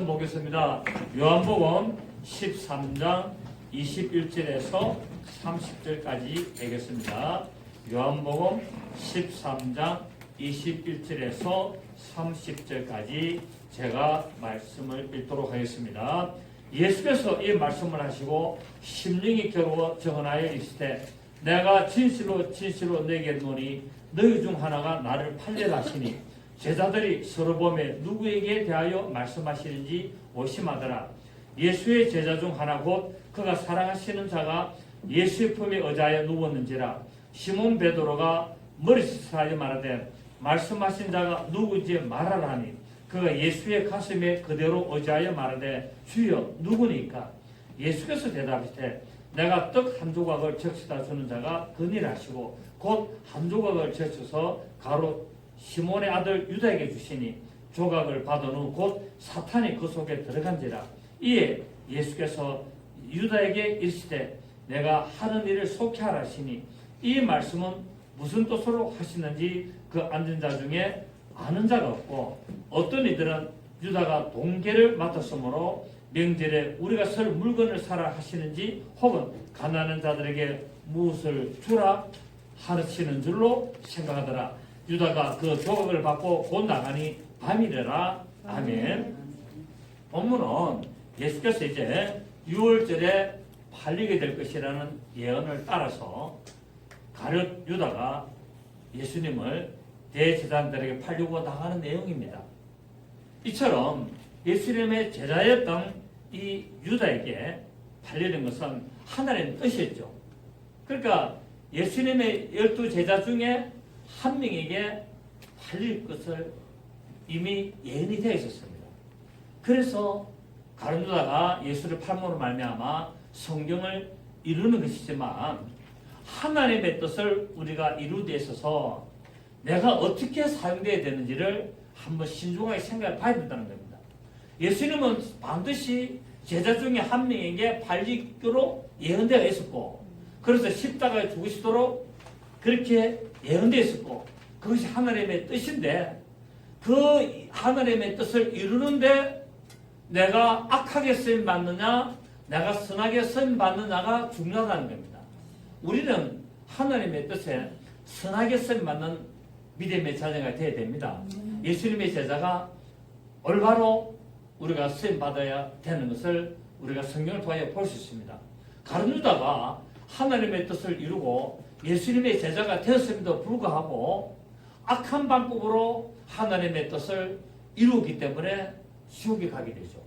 보겠습니다. 요한복음 13장 21절에서 30절까지 되겠습니다. 요한복음 13장 21절에서 30절까지 제가 말씀을 읽도록 하겠습니다. 예수께서 이 말씀을 하시고 심령이 겨루어 정하여 이르시되 내가 진실로 진실로 내게 이르노니 너희 중 하나가 나를 팔려라 하시니 제자들이 서로 보매 누구에게 대하여 말씀하시는지 의심하더라. 예수의 제자 중 하나 곧 그가 사랑하시는 자가 예수의 품에 의자하여 누웠는지라. 시몬 베드로가 머리짓하여 말하되 말씀하신 자가 누구인지 말하라니 그가 예수의 가슴에 그대로 의자하여 말하되 주여 누구니까? 예수께서 대답하시되 내가 떡 한 조각을 적시다 주는 자가 그니라 하시고 곧 한 조각을 적셔서 가로 시몬의 아들 유다에게 주시니 조각을 받은 후 곧 사탄이 그 속에 들어간지라. 이에 예수께서 유다에게 이르시되 내가 하는 일을 속히 하라 하시니 이 말씀은 무슨 뜻으로 하시는지 그 앉은 자 중에 아는 자가 없고 어떤 이들은 유다가 동계를 맡았으므로 명절에 우리가 설 물건을 사라 하시는지 혹은 가난한 자들에게 무엇을 주라 하시는 줄로 생각하더라. 유다가 그 조각을 받고 곧 나가니 밤이래라. 아멘. 본문은 예수께서 이제 6월절에 팔리게 될 것이라는 예언을 따라서 가룟 유다가 예수님을 대제사장들에게 팔려고 나가는 내용입니다. 이처럼 예수님의 제자였던 이 유다에게 팔리는 것은 하나님의 뜻이었죠. 그러니까 예수님의 12제자 중에 한 명에게 팔릴 것을 이미 예언이 되어 있었습니다. 그래서 가룟 유다가 예수를 팔므로 말미암아 성경을 이루는 것이지만 하나님의 뜻을 우리가 이루는 데 있어서 내가 어떻게 사용되어야 되는지를 한번 신중하게 생각해 봐야 된다는 겁니다. 예수님은 반드시 제자 중에 한 명에게 팔리기로 예언되어 있었고 그래서 십자가에 죽으시도록 그렇게 예언되어 있었고 그것이 하나님의 뜻인데 그 하나님의 뜻을 이루는데 내가 악하게 쓰임받느냐 내가 선하게 쓰임받느냐가 중요하다는 겁니다. 우리는 하나님의 뜻에 선하게 쓰임받는 믿음의 자녀가 되어야 됩니다. 예수님의 제자가 올바로 우리가 쓰임받아야 되는 것을 우리가 성경을 통하여 볼 수 있습니다. 가룟 유다가 하나님의 뜻을 이루고 예수님의 제자가 되었음에도 불구하고 악한 방법으로 하나님의 뜻을 이루기 때문에 지옥에 가게 되죠.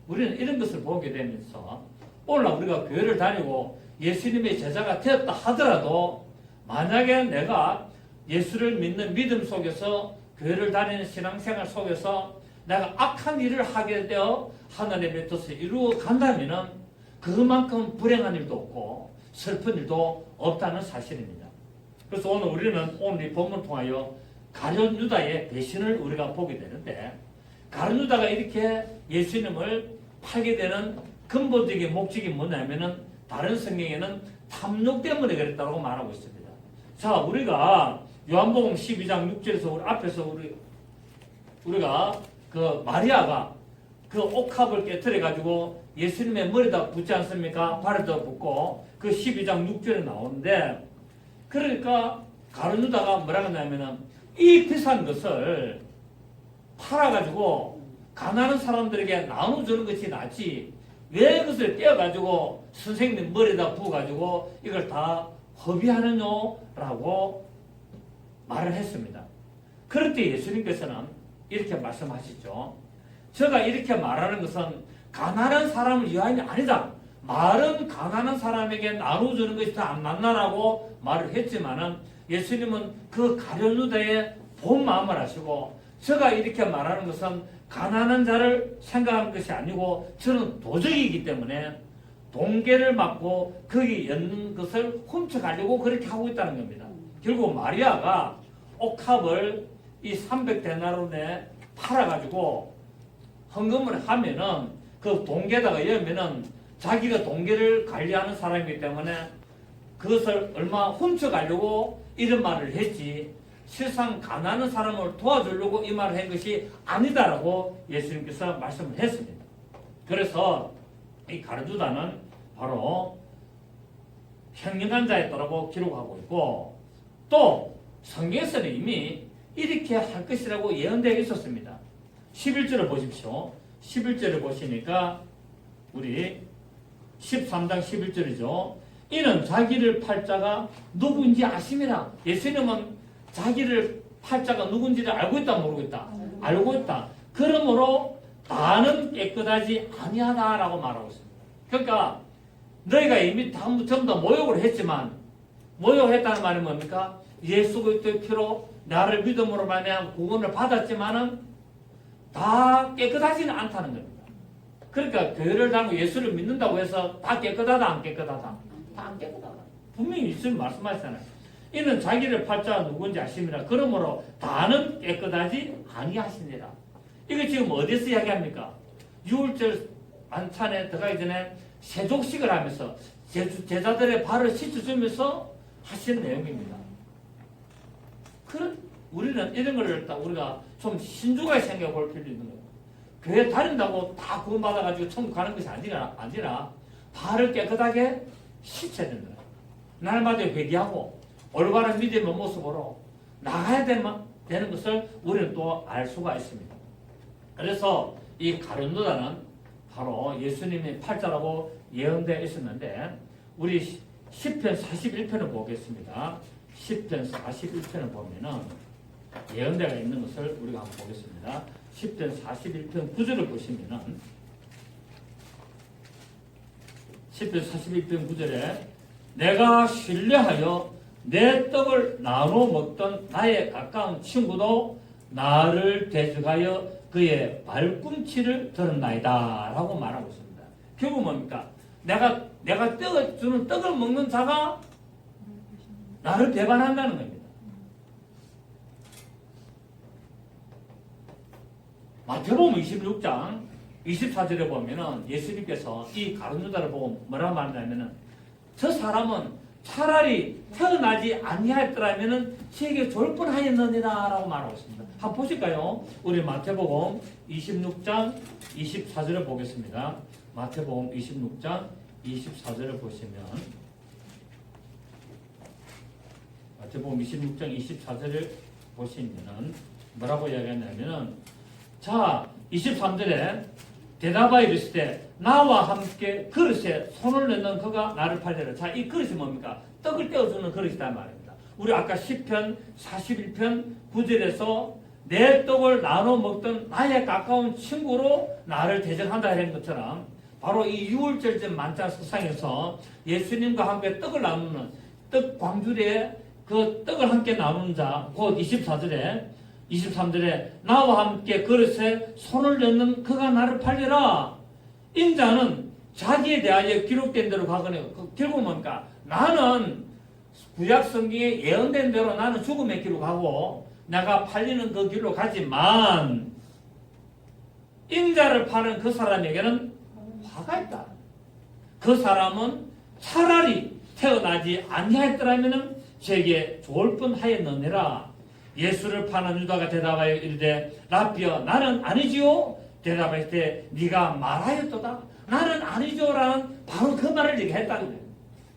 우리는 이런 것을 보게 되면서 오늘 우리가 교회를 다니고 예수님의 제자가 되었다 하더라도 만약에 내가 예수를 믿는 믿음 속에서 교회를 다니는 신앙생활 속에서 내가 악한 일을 하게 되어 하나님의 뜻을 이루어 간다면 그만큼 불행한 일도 없고 슬픈 일도 없다는 사실입니다. 그래서 우리는 오늘 이 본문을 통하여 가룟 유다의 배신을 우리가 보게 되는데 가룟 유다가 이렇게 예수님을 팔게 되는 근본적인 목적이 뭐냐면은 다른 성경에는 탐욕 때문에 그랬다고 말하고 있습니다. 자, 우리가 요한복음 12장 6절에서 우리 앞에서 우리가 그 마리아가 그 옥합을 깨트려 가지고 예수님의 머리에다 붙지 않습니까? 발에다 붙고 그 12장 6절에 나오는데 그러니까 가룟 유다가 뭐라고 하냐면은 이 비싼 것을 팔아가지고 가난한 사람들에게 나눠주는 것이 낫지 왜 그것을 떼어가지고 선생님 머리에다 부어가지고 이걸 다 허비하느뇨? 라고 말을 했습니다. 그럴 때 예수님께서는 이렇게 말씀하시죠. 제가 이렇게 말하는 것은 가난한 사람을 위함이 아니다. 말은 가난한 사람에게 나눠주는 것이 더 안 낫나라고 말을 했지만은 예수님은 그 가룟 유다의 본 마음을 아시고 제가 이렇게 말하는 것은 가난한 자를 생각하는 것이 아니고 저는 도적이기 때문에 동계를 맞고 거기 있는 것을 훔쳐가려고 그렇게 하고 있다는 겁니다. 결국 마리아가 옥합을 이 300데나리온에 팔아가지고 헌금을 하면은 그 동계에다가 열면은 자기가 동계를 관리하는 사람이기 때문에 그것을 얼마 훔쳐가려고 이런 말을 했지 세상 가난한 사람을 도와주려고 이 말을 한 것이 아니다라고 예수님께서 말씀을 했습니다. 그래서 이 가룟유다는 바로 현명한 자였다라고 기록하고 있고, 또 성경에서는 이미 이렇게 할 것이라고 예언되어 있었습니다. 11절을 보십시오. 11절을 보시니까 우리 13장 11절이죠. 이는 자기를 팔자가 누구인지 아심이라. 예수님은 자기를 팔자가 누군지를 알고 있다 모르고 있다? 알고 있다. 그러므로 나는 깨끗하지 아니하다라고 말하고 있습니다. 그러니까 너희가 이미 전부 다 모욕을 했지만, 모욕했다는 말이 뭡니까? 예수 그리스도의 피로 나를 믿음으로 말미암아 구원을 받았지만은 다 깨끗하지는 않다는 겁니다. 그러니까 교회를 다니고 예수를 믿는다고 해서 다 깨끗하다 안 깨끗하다? 다 안 깨끗하다. 분명히 예수님 말씀하시잖아요. 이는 자기를 팔자가 누군지 아심이라. 그러므로 다는 깨끗하지 아니하시니라. 이거 지금 어디서 이야기합니까? 유월절 만찬에 들어가기 전에 세족식을 하면서 제자들의 발을 씻어주면서 하신 내용입니다. 그런 우리는 이런 걸 우리가 좀 신중하게 생각해 볼 필요 있는 거예요. 교회 다닌다고 다 구원받아가지고 천국 가는 것이 아니라 발을 깨끗하게 씻어야 된다. 날마다 회개하고 올바른 믿음의 모습으로 나가야 되는 것을 우리는 또 알 수가 있습니다. 그래서 이 가룟유다는 바로 예수님의 팔자라고 예언되어 있었는데, 우리 10편 41편을 보겠습니다. 10편 41편을 보면은 예언되어 있는 것을 우리가 한번 보겠습니다. 10편 41편 9절을 보시면은 10편 41편 9절에 내가 신뢰하여 내 떡을 나눠 먹던 나의 가까운 친구도 나를 대적하여 그의 발꿈치를 들었나이다 라고 말하고 있습니다. 결국 뭡니까? 내가 주는 떡을 먹는 자가 나를 배반한다는 겁니다. 마태복음 26장 24절에 보면은 예수님께서 이 가룟유다를 보고 뭐라고 말하냐면은 저 사람은 차라리 태어나지 아니하였더라면은 세계 좋을 뻔하였느니라 라고 말하고 있습니다. 한번 보실까요? 우리 마태복음 26장 24절을 보겠습니다. 마태복음 26장 24절을 보시면, 마태복음 26장 24절을 보시면은 뭐라고 이야기하냐면은, 자 23절에 대답하여 이르시되 나와 함께 그릇에 손을 넣는 그가 나를 팔리라. 자, 이 그릇이 뭡니까? 떡을 떼어주는 그릇이다 말입니다. 우리 아까 10편 41편 9절에서 내 떡을 나눠 먹던 나의 가까운 친구로 나를 대적한다 하는 것처럼, 바로 이 유월절전 만찬 석상에서 예수님과 함께 떡을 나누는 떡 광주리에 그 떡을 함께 나누는 자, 곧 23절에 나와 함께 그릇에 손을 넣는 그가 나를 팔리라. 인자는 자기에 대하여 기록된 대로 가거니와. 결국 뭡니까? 나는 구약 성경에 예언된 대로 나는 죽음의 길로 가고 내가 팔리는 그 길로 가지만, 인자를 파는 그 사람에게는 화가 있다. 그 사람은 차라리 태어나지 아니하였더라면 제게 좋을 뻔하였느니라. 예수를 파는 유다가 대답하여 이르되 라삐여 나는 아니지요. 대답할 때 네가 말하였도다. 나는 아니죠라는 바로 그 말을 얘기했다는 거예요.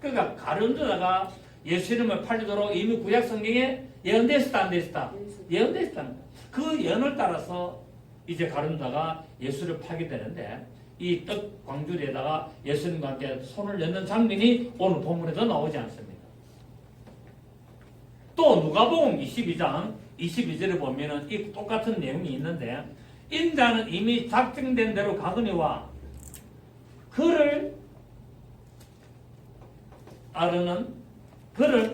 그러니까 가룟유다가 예수님을 팔리도록 이미 구약 성경에 예언됐었다 안 됐었다? 예언됐었다는 거예요. 그 예언을 따라서 이제 가룟유다가 예수를 팔게 되는데, 이 떡 광주리에다가 예수님과 함께 손을 넣는 장면이 오늘 본문에도 나오지 않습니다. 또 누가복음 22장 22절에 보면은 이 똑같은 내용이 있는데, 인자는 이미 작정된 대로 가거니와 그를 아르는 그를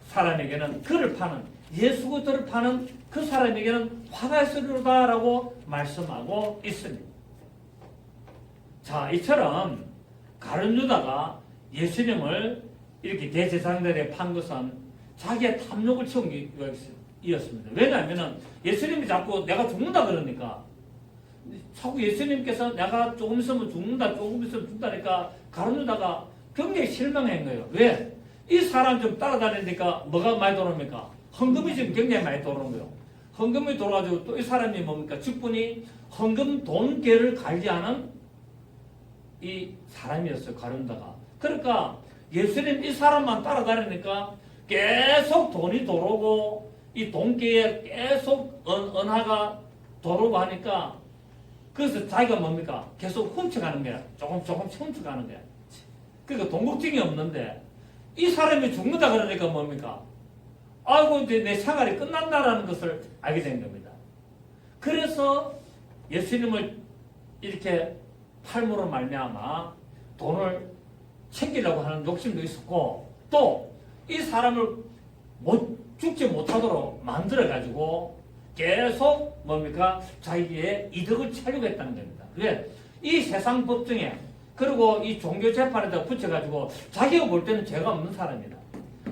사람에게는, 그를 파는 예수 그리스도를 파는 그 사람에게는 화가 있으리로다라고 말씀하고 있습니다. 자, 이처럼 가룟유다가 예수님을 이렇게 대제사장들에 판 것은 자기의 탐욕을 채운 이었습니다. 왜냐하면 예수님이 자꾸 내가 죽는다 그러니까, 자꾸 예수님께서 내가 조금 있으면 죽는다, 조금 있으면 죽는다니까 가룟유다가 굉장히 실망한 거예요. 왜? 이 사람 좀 따라다니니까 뭐가 많이 들어옵니까? 헌금이 지금 굉장히 많이 들어오는 거예요. 헌금이 들어가지고 또 이 사람이 뭡니까? 직분이 헌금 돈계를 관리하는 이 사람이었어요. 가룟유다가. 그러니까 예수님 이 사람만 따라다니니까 계속 돈이 들어오고 이 돈계에 계속 은하가 들어오고 하니까 그래서 자기가 뭡니까? 계속 훔쳐가는 거야. 조금씩 훔쳐가는 거야. 그러니까 돈 걱정이 없는데 이 사람이 죽는다 그러니까 뭡니까? 아이고 이제 내 생활이 끝난다라는 것을 알게 된 겁니다. 그래서 예수님을 이렇게 팔므로 말미암아 돈을 챙기려고 하는 욕심도 있었고 또 이 사람을 죽지 못하도록 만들어 가지고 계속 뭡니까? 자기의 이득을 채려고 했다는 겁니다. 그래 이 세상 법정에 그리고 이 종교 재판에다 붙여가지고 자기가 볼 때는 죄가 없는 사람이다.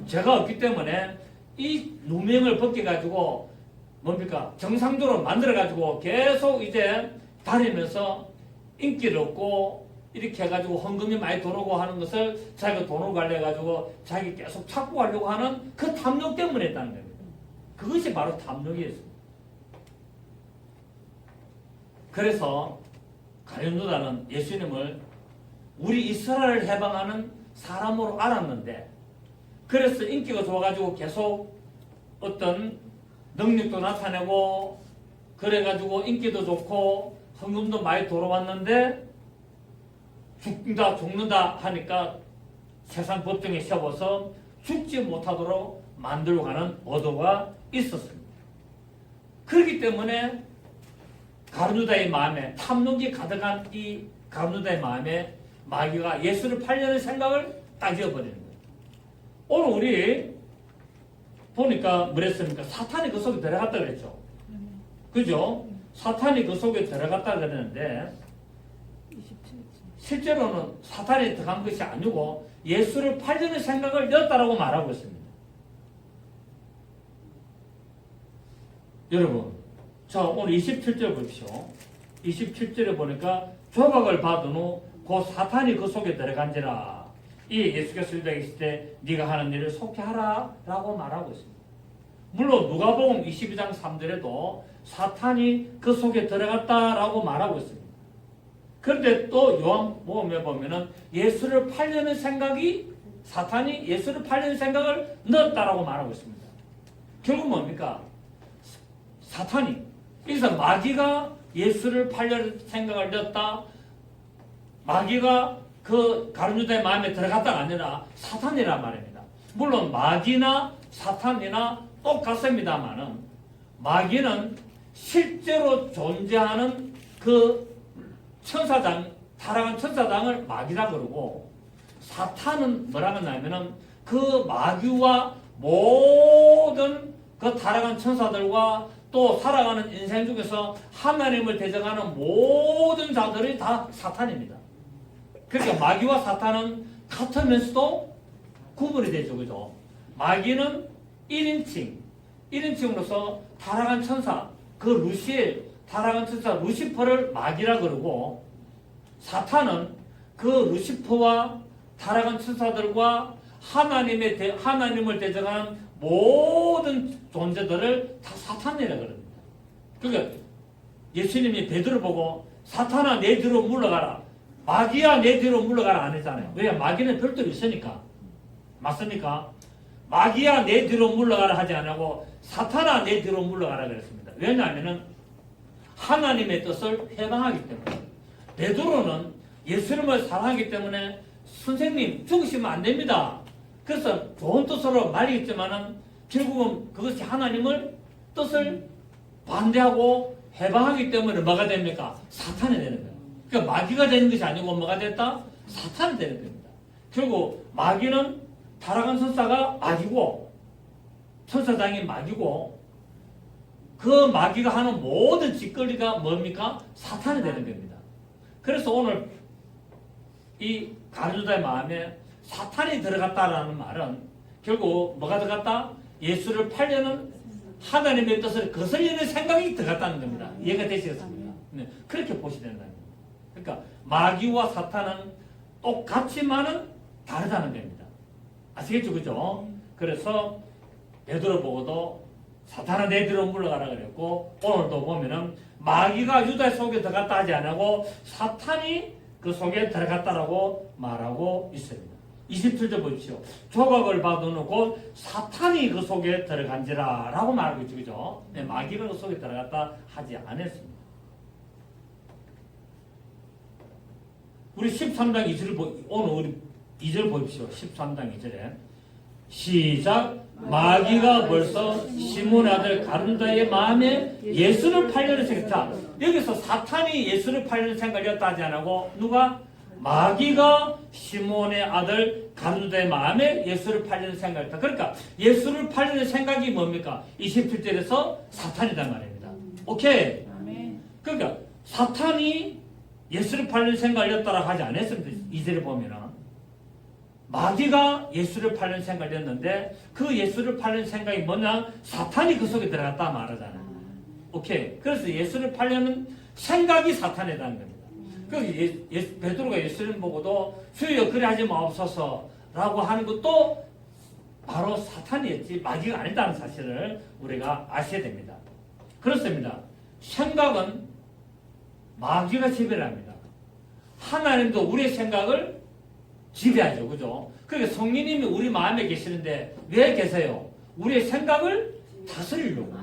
죄가 없기 때문에 이 누명을 벗겨가지고 뭡니까? 정상적으로 만들어가지고 계속 이제 다니면서 인기를 얻고 이렇게 해가지고 헌금이 많이 들어오고 하는 것을 자기가 돈을 관리해가지고 자기 계속 찾고 가려고 하는 그 탐욕 때문에 했다는 겁니다. 그것이 바로 탐욕이었습니다. 그래서 가룟유다는 예수님을 우리 이스라엘을 해방하는 사람으로 알았는데 그래서 인기가 좋아가지고 계속 어떤 능력도 나타내고 그래가지고 인기도 좋고 헌금도 많이 들어왔는데 죽는다 하니까 세상 법정에 세워서 죽지 못하도록 만들고 가는 의도가 있었습니다. 그렇기 때문에 가룟유다의 마음에 탐욕이 가득한 이 가룟유다의 마음에 마귀가 예수를 팔려는 생각을 따져버리는 거예요. 오늘 우리 보니까 뭐랬습니까? 사탄이 그 속에 들어갔다 그랬죠. 그죠? 사탄이 그 속에 들어갔다 그랬는데 실제로는 사탄이 들어간 것이 아니고 예수를 팔려는 생각을 넣었다라고 말하고 있습니다. 여러분, 자 오늘 27절 보십시오. 27절에 보니까 조각을 받은 후 곧 사탄이 그 속에 들어간지라. 이 예수께서 유대에 있을 때 네가 하는 일을 속히하라 라고 말하고 있습니다. 물론 누가복음 22장 3절에도 사탄이 그 속에 들어갔다라고 말하고 있습니다. 그런데 또 요한복음에 보면은 예수를 팔려는 생각이 사탄이 예수를 팔려는 생각을 넣었다라고 말하고 있습니다. 결국 뭡니까? 사탄이 여기서 마귀가 예수를 팔려는 생각을 넣었다. 마귀가 그 가룟유다의 마음에 들어갔다가 아니라 사탄이란 말입니다. 물론 마귀나 사탄이나 똑같습니다만은 마귀는 실제로 존재하는 그 천사장, 타락한 천사장을 마귀라 그러고 사탄은 뭐라고 하냐면은 그 마귀와 모든 그 타락한 천사들과 또 살아가는 인생 중에서 하나님을 대적하는 모든 자들이 다 사탄입니다. 그러니까 마귀와 사탄은 같으면서도 구분이 되죠. 그죠? 마귀는 1인칭으로서 타락한 천사, 그 루시엘, 타락한 천사 루시퍼를 마귀라 그러고 사탄은 그 루시퍼와 타락한 천사들과 하나님을 대적하는 모든 존재들을 다 사탄이라 그럽니다. 그러니까 예수님이 베드로 보고 사탄아 내 뒤로 물러가라. 마귀야 내 뒤로 물러가라 안 했잖아요. 왜? 마귀는 별도로 있으니까. 맞습니까? 마귀야 내 뒤로 물러가라 하지 않고 사탄아 내 뒤로 물러가라 그랬습니다. 왜냐하면 하나님의 뜻을 해방하기 때문에. 베드로는 예수님을 사랑하기 때문에 선생님 죽으시면 안 됩니다. 그래서 좋은 뜻으로 말이겠지만은 결국은 그것이 하나님을 뜻을 반대하고 해방하기 때문에 뭐가 됩니까? 사탄이 되는 거예요. 그러니까 마귀가 되는 것이 아니고 뭐가 됐다? 사탄이 되는 겁니다. 결국 마귀는 타락한 천사가 마귀고 천사장이 마귀고 그 마귀가 하는 모든 짓거리가 뭡니까? 사탄이 되는 겁니다. 그래서 오늘 이 가룟유다의 마음에 사탄이 들어갔다라는 말은 결국 뭐가 들어갔다? 예수를 팔려는 하나님의 뜻을 거슬리는 생각이 들어갔다는 겁니다. 이해가 되시겠습니까? 네, 그렇게 보시면 된다는 겁니다. 그러니까 마귀와 사탄은 똑같지만은 다르다는 겁니다. 아시겠죠? 그죠? 그래서 베드로 보고도 사탄아 내 뒤로 물러가라 그랬고, 오늘도 보면은 마귀가 유다 속에 들어갔다 하지 않고 사탄이 그 속에 들어갔다라고 말하고 있습니다. 27절 보십시오. 조각을 받으는 곧 사탄이 그 속에 들어간지라 라고 말하고 있죠. 그죠? 네, 마귀가 그 속에 들어갔다 하지 않았습니다. 우리 13장 2절 오늘 우리 2절 보십시오. 13장 2절에 시작. 마귀가 벌써 시몬의 아들 가룟다의 마음에 예수를 팔려는 생각. 여기서 사탄이 예수를 팔려는 생각이었다 하지 않고 누가? 마귀가 시몬의 아들 가룟다의 마음에 예수를 팔려는 생각이었다. 그러니까 예수를 팔려는 생각이 뭡니까? 27절에서 사탄이란 말입니다. 오케이? 그러니까 사탄이 예수를 팔려는 생각이었다라고 하지 않았습니다. 2절에 보면은 마귀가 예수를 팔려는 생각이었는데 그 예수를 팔려는 생각이 뭐냐? 사탄이 그 속에 들어갔다 말하잖아요. 오케이. 그래서 예수를 팔려는 생각이 사탄이라는 겁니다. 그 베드로가 예수님 보고도 주여 그래 하지 마옵소서라고 하는 것도 바로 사탄이었지 마귀가 아니다는 사실을 우리가 아셔야 됩니다. 그렇습니다. 생각은 마귀가 지배를 합니다. 하나님도 우리의 생각을 지배하죠. 그죠? 그러니까 성령님이 우리 마음에 계시는데 왜 계세요? 우리의 생각을 다스리려고.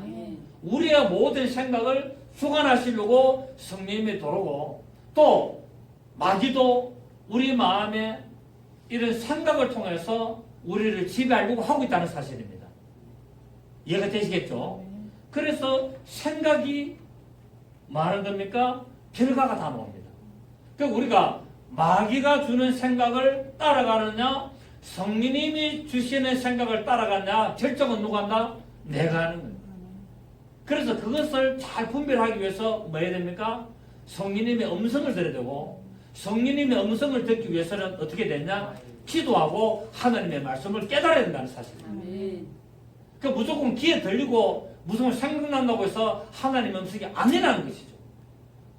우리의 모든 생각을 주관하시려고 성령님이 들어오고 또 마귀도 우리 마음에 이런 생각을 통해서 우리를 지배하려고 하고 있다는 사실입니다. 이해가 되시겠죠? 그래서 생각이 많은 겁니까? 결과가 다 나옵니다. 그러니까 우리가 마귀가 주는 생각을 따라가느냐 성령님이 주시는 생각을 따라가느냐 결정은 누가 한다? 내가 하는 겁니다. 그래서 그것을 잘 분별하기 위해서 뭐 해야 됩니까? 성령님의 음성을 들어야 되고 성령님의 음성을 듣기 위해서는 어떻게 되냐? 기도하고 하나님의 말씀을 깨달아야 된다는 사실입니다. 그러니까 무조건 귀에 들리고 무슨 생각난다고 해서 하나님의 음성이 아니라는 것이죠.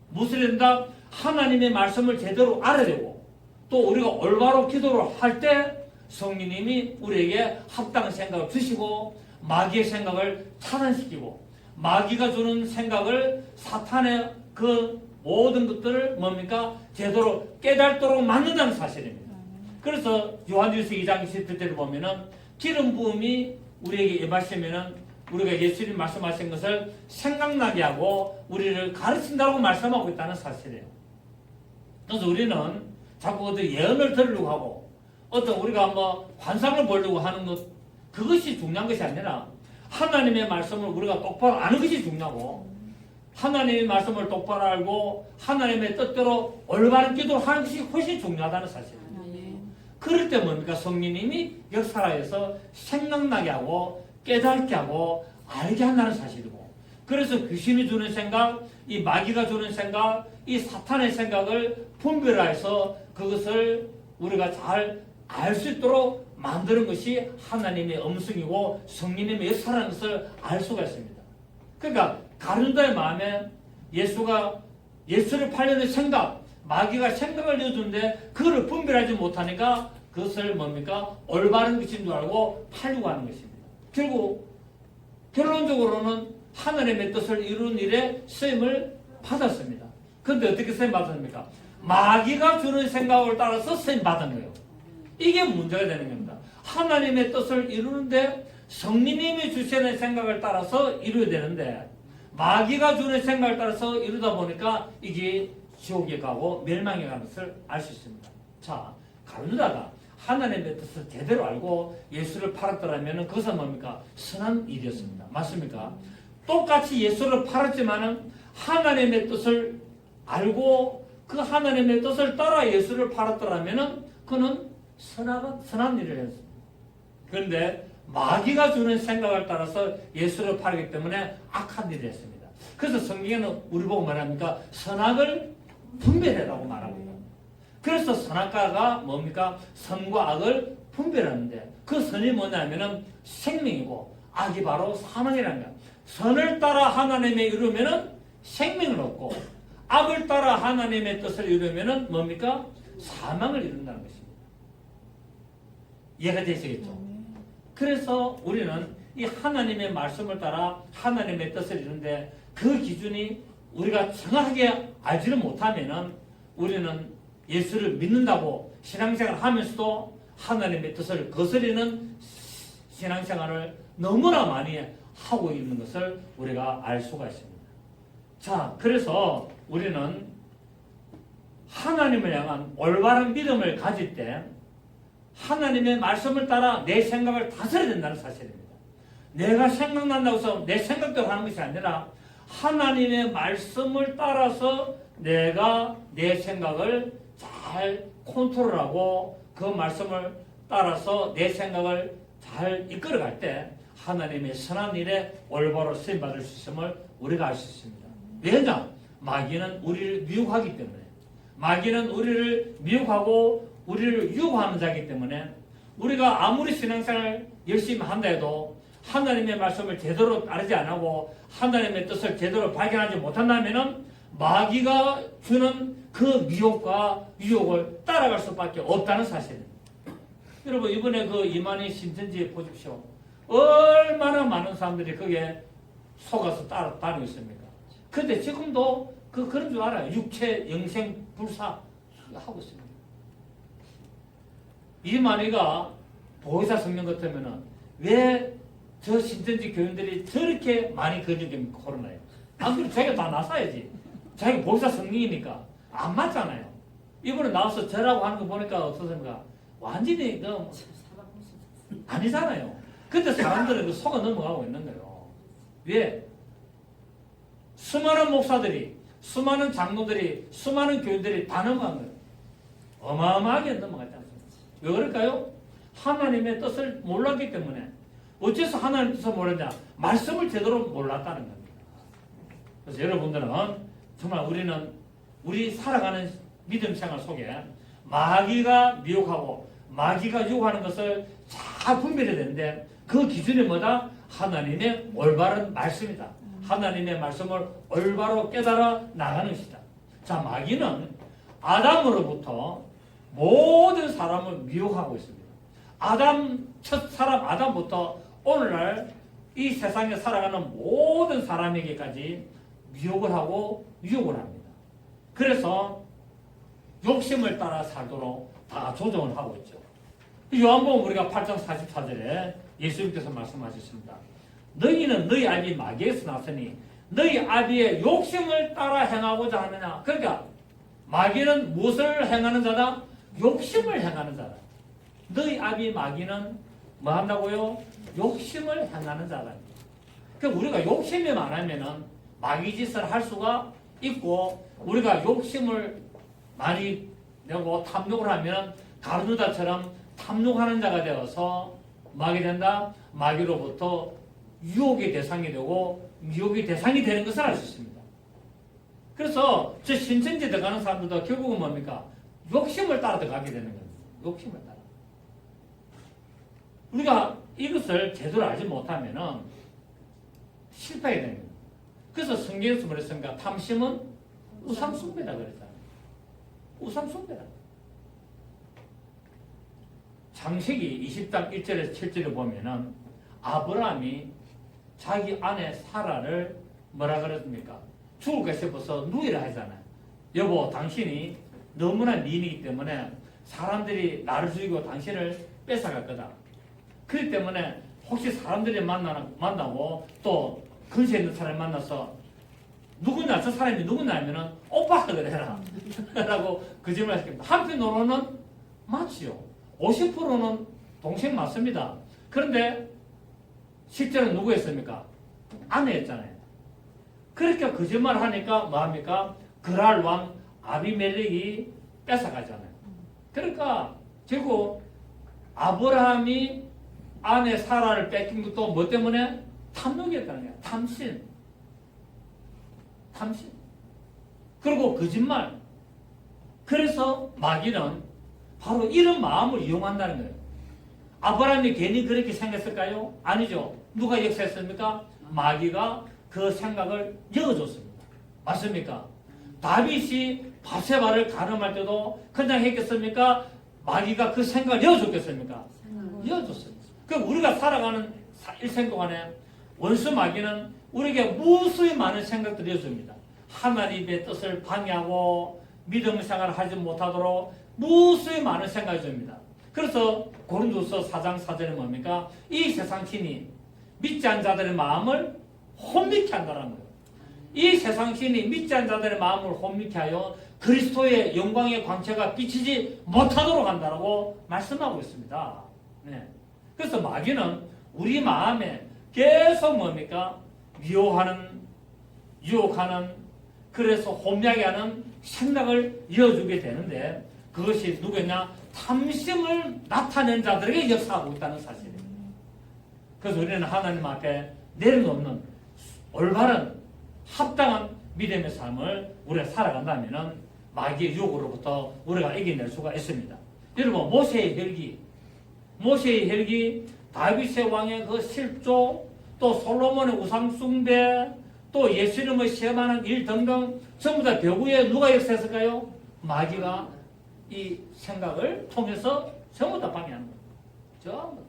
무엇을 된다? 하나님의 말씀을 제대로 알아야 되고 또 우리가 올바로 기도를 할 때 성령님이 우리에게 합당한 생각을 주시고 마귀의 생각을 차단시키고 마귀가 주는 생각을 사탄의 그 모든 것들을 뭡니까? 제대로 깨닫도록 만든다는 사실입니다. 그래서 요한일서 2장 20절을 보면은 기름 부음이 우리에게 임하시면은 우리가 예수님 말씀하신 것을 생각나게 하고 우리를 가르친다고 말씀하고 있다는 사실이에요. 그래서 우리는 자꾸 어떤 예언을 들으려고 하고 어떤 우리가 뭐 환상을 보려고 하는 것 그것이 중요한 것이 아니라 하나님의 말씀을 우리가 똑바로 아는 것이 중요하고 하나님의 말씀을 똑바로 알고 하나님의 뜻대로 올바른 기도를 하는 것이 훨씬 중요하다는 사실입니다. 그럴 때 뭡니까? 성령님이 역사하여서 생각나게 하고 깨닫게 하고 알게 한다는 사실이고 그래서 귀신이 주는 생각, 이 마귀가 주는 생각, 이 사탄의 생각을 분별해서 그것을 우리가 잘 알 수 있도록 만드는 것이 하나님의 음성이고 성령님의 역사라는 것을 알 수가 있습니다. 그러니까 가룟다의 마음에 예수를 팔려는 생각, 마귀가 생각을 넣어주는데 그거를 분별하지 못하니까 그것을 뭡니까? 올바른 것인 줄 알고 팔려고 하는 것입니다. 결국 결론적으로는 하나님의 뜻을 이루는 일에 쓰임을 받았습니다. 그런데 어떻게 쓰임 받았습니까? 마귀가 주는 생각을 따라서 쓰임 받은 거예요. 이게 문제가 되는 겁니다. 하나님의 뜻을 이루는데 성령님이 주시는 생각을 따라서 이루어야 되는데 마귀가 주는 생각을 따라서 이루다 보니까 이게 지옥에 가고 멸망에 가는 것을 알 수 있습니다. 자, 가룟유다가 하나님의 뜻을 제대로 알고 예수를 팔았더라면 그것은 뭡니까? 선한 일이었습니다. 맞습니까? 똑같이 예수를 팔았지만은 하나님의 뜻을 알고 그 하나님의 뜻을 따라 예수를 팔았더라면 그는 선한 일을 했습니다. 그런데 마귀가 주는 생각을 따라서 예수를 팔기 때문에 악한 일을 했습니다. 그래서 성경에는 우리 보고 말합니까? 선악을 분별해라고 말합니다. 그래서 선악과가 뭡니까? 선과 악을 분별하는데 그 선이 뭐냐면은 생명이고 악이 바로 사망이라는 거야. 선을 따라 하나님의 이루면은 생명을 얻고 악을 따라 하나님의 뜻을 이루면은 뭡니까? 사망을 이룬다는 것입니다. 이해가 되시겠죠? 그래서 우리는 이 하나님의 말씀을 따라 하나님의 뜻을 이루는데 그 기준이 우리가 정확하게 알지를 못하면은 우리는 예수를 믿는다고 신앙생활을 하면서도 하나님의 뜻을 거스리는 신앙생활을 너무나 많이 하고 있는 것을 우리가 알 수가 있습니다. 자, 그래서 우리는 하나님을 향한 올바른 믿음을 가질 때 하나님의 말씀을 따라 내 생각을 다스려야 된다는 사실입니다. 내가 생각난다고 해서 내 생각대로 하는 것이 아니라 하나님의 말씀을 따라서 내가 내 생각을 잘 컨트롤하고 그 말씀을 따라서 내 생각을 잘 이끌어갈 때 하나님의 선한 일에 올바로 쓰임받을 수 있음을 우리가 알 수 있습니다. 왜냐? 마귀는 우리를 미혹하기 때문에, 마귀는 우리를 미혹하고 우리를 유혹하는 자이기 때문에 우리가 아무리 신앙생활을 열심히 한다 해도 하나님의 말씀을 제대로 따르지 않고 하나님의 뜻을 제대로 발견하지 못한다면 마귀가 주는 그 미혹과 유혹을 따라갈 수밖에 없다는 사실입니다. 여러분, 이번에 그 이만희 신천지 보십시오. 얼마나 많은 사람들이 거기에 속아서 따르고 있습니까? 근데 지금도 그런 줄 알아요. 육체, 영생, 불사 하고 있습니다. 이만희가 보혜사 성령 같으면은 왜 저 신천지 교인들이 저렇게 많이 거짓됩니까? 코로나에. 안 그래도 자기가 다 나서야지. 자기가 보혜사 성령이니까 안 맞잖아요. 이번에 나와서 저라고 하는 거 보니까 어떻습니까? 완전히 아니잖아요. 근데 사람들은 그 속아 넘어가고 있는 거예요. 왜? 수많은 목사들이, 수많은 장로들이, 수많은 교인들이 다 넘어간 거예요. 어마어마하게 넘어갔지 않습니까? 왜 그럴까요? 하나님의 뜻을 몰랐기 때문에. 어째서 하나님의 뜻을 몰랐냐? 말씀을 제대로 몰랐다는 겁니다. 그래서 여러분들은 정말 우리 살아가는 믿음 생활 속에 마귀가 미혹하고 마귀가 유혹하는 것을 잘 분별해야 되는데 그 기준이 뭐다? 하나님의 올바른 말씀이다. 하나님의 말씀을 올바로 깨달아 나가는 것이다. 자, 마귀는 아담으로부터 모든 사람을 미혹하고 있습니다. 첫 사람 아담부터 오늘날 이 세상에 살아가는 모든 사람에게까지 미혹을 하고 유혹을 합니다. 그래서 욕심을 따라 살도록 다 조정을 하고 있죠. 요한복음 우리가 8장 44절에 예수님께서 말씀하셨습니다. 너희는 너희 아비 마귀에서 났으니 너희 아비의 욕심을 따라 행하고자 하느냐. 그러니까 마귀는 무엇을 행하는 자다? 욕심을 행하는 자다. 너희 아비 마귀는 뭐 한다고요? 욕심을 행하는 자다. 그러니까 우리가 욕심이 많으면 마귀 짓을 할 수가 있고 우리가 욕심을 많이 내고 탐욕을 하면 가룟유다처럼 탐욕하는 자가 되어서 마귀 된다? 마귀로부터 유혹의 대상이 되고 유혹의 대상이 되는 것을 알 수 있습니다. 그래서 저 신천지 들어가는 사람들도 결국은 뭡니까? 욕심을 따라 들어가게 되는 겁니다. 욕심을 따라. 우리가 이것을 제대로 알지 못하면 실패하게 되는 겁니다. 그래서 성경에서 뭐랬습니까? 탐심은 우상숭배다 그랬잖아요. 우상숭배다. 창세기 20장 1절에서 7절에 보면은 아브라함이 자기 아내 사라를 뭐라 그랬습니까? 죽을까 싶어서 누이라 하잖아요. 여보, 당신이 너무나 미인이기 때문에 사람들이 나를 죽이고 당신을 뺏어갈 거다. 그렇기 때문에 혹시 사람들이 만나고 또 근처에 있는 사람을 만나서 누구냐, 저 사람이 누구냐 하면은 오빠가 그래라 라고 거짓말 했습니다. 한편으로는 맞지요. 50%는 동생 맞습니다. 그런데 실제로 누구였습니까? 아내였잖아요. 그렇게 거짓말을 하니까 뭐합니까? 그랄 왕 아비멜렉이 뺏어가잖아요. 그러니까 결국 아브라함이 아내 사라를 뺏긴 것도 뭐 때문에? 탐욕이었다는 거예요. 탐심. 그리고 거짓말. 그래서 마귀는 바로 이런 마음을 이용한다는 거예요. 아브라함이 괜히 그렇게 생겼을까요? 아니죠. 누가 역사했습니까? 마귀가 그 생각을 열어줬습니다. 맞습니까? 다윗이 바세바를 가늠할 때도 그냥 했겠습니까? 마귀가 그 생각을 열어줬겠습니까? 열어줬습니다. 그럼 우리가 살아가는 일생 동안에 원수 마귀는 우리에게 무수히 많은 생각들을 해줍니다. 하나님의 뜻을 방해하고 믿음 생활을 하지 못하도록 무수히 많은 생각을 줍니다. 그래서 고린도서 4장 4절에 뭡니까? 이 세상 신이 믿지 않은 자들의 마음을 혼미케 한다는 거예요. 이 세상 신이 믿지 않은 자들의 마음을 혼미케 하여 그리스도의 영광의 광채가 비치지 못하도록 한다고 말씀하고 있습니다. 네. 그래서 마귀는 우리 마음에 계속 뭡니까? 유혹하는, 그래서 혼미하게 하는 생각을 이어주게 되는데, 그것이 누구냐? 탐심을 나타낸 자들에게 역사하고 있다는 사실입니다. 그래서 우리는 하나님 앞에 내려놓는 올바른 합당한 믿음의 삶을 우리가 살아간다면 마귀의 유혹으로부터 우리가 이겨낼 수가 있습니다. 여러분, 모세의 혈기, 다윗의 왕의 그 실조, 또 솔로몬의 우상 숭배, 또 예수님의 시험하는 일 등등 전부 다 벽 위에 누가 역사했을까요? 마귀가 이 생각을 통해서 전부 다 방해하는 거예요. 전부.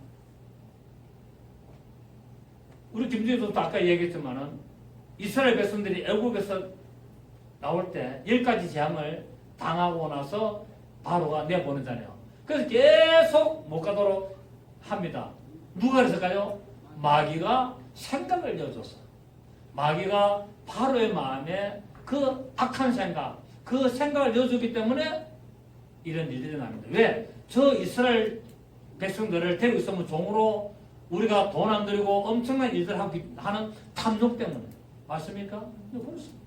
우리 김주희도 아까 얘기했지만은 이스라엘 백성들이 애국에서 나올 때 10가지 재앙을 당하고 나서 바로가 내보내잖아요. 그래서 계속 못 가도록 합니다. 누가 그랬을까요? 마귀가 생각을 이어줬어. 마귀가 바로의 마음에 그 악한 생각, 그 생각을 이어주기 때문에 이런 일들이 납니다. 왜? 저 이스라엘 백성들을 데리고 있으면 종으로 우리가 돈 안 들이고 엄청난 일들을 하는 탐욕 때문에. 맞습니까? 네, 그렇습니다.